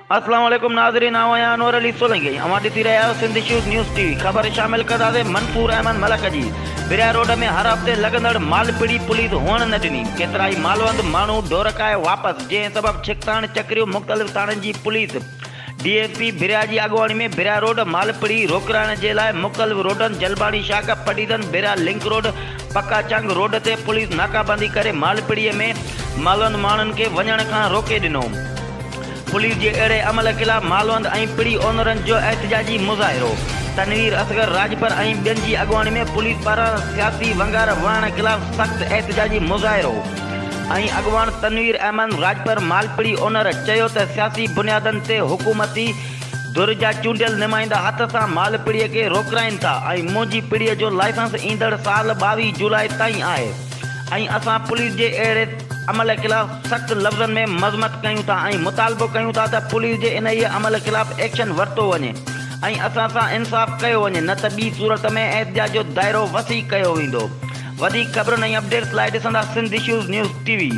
अस्सलाम वालेकुम नाज़रीन, आवां अनवर अली सोलंकी अवां ॾिसी रहिया आहियो सिंध इश्यूज़ न्यूज़ टीवी। ख़बर शामिल कंदासीं मंसूर अहमद मलक जी। बिरिया रोड में हर हफ़्ते लॻंदड़ मालपीड़ी पुलिस हुअण न ॾिनी। केतिरा ई मालवंद माण्हू डोरकाए वापसि, जंहिं सबबु छिकताण चक्रियूं मुख़्तलिफ़ थाणनि जी पुलिस डीएसपी बिरिया जी अॻुवाणी में बिरिया रोड मालपीड़ी रोकाइण जे लाइ मुख़्तलिफ़ रोडनि जलबाड़ी शाख पटीदन बिरिया लिंक रोड पक्का चंग रोड ते पुलिस नाकाबंदी करे मालपीड़ीअ में मालवंद माण्हुनि खे वञण खां रोके ॾिनो। पुलिस जे अहिड़े अमल ख़िलाफ़ मालवंद ऐं पिड़ी ओनरनि जो एहतजाजी मुज़ाहिरो। तनवीर असगर राजपर ऐं ॿियनि जी अॻुवाणी में पुलिस पारां सियासी वंगार वणण ख़िलाफ़ सख़्तु एहतजाजी मुज़ाहिरो। ऐं अॻुवान तनवीर अहमद राजपर मालपीड़ी ओनर चयो त सियासी बुनियादनि ते हुकूमती धुर जा चूंडियल नुमाइंदा हथ सां मालपीड़ीअ खे रोकाइनि था ऐं मुंहिंजी पीढ़ीअ जो लाइसेंस ईंदड़ साल 22 जुलाई ताईं आहे ऐं असां पुलिस जे अहिड़े अमल ख़िलाफ़ सख़्तु लफ़्ज़नि में मज़मत कयूं था ऐं मुतालबो कयूं था त पुलिस जे इन ई अमल ख़िलाफ़ एक्शन वरितो वञे ऐं असां सां इंसाफ़ कयो वञे, न त ॿी सूरत में एहतजाज जो दाइरो वसी कयो वेंदो। वधीक ख़बरुनि ऐं अपडेट्स लाइ ॾिसंदा सिंध इश्यूज़ न्यूज़ टीवी।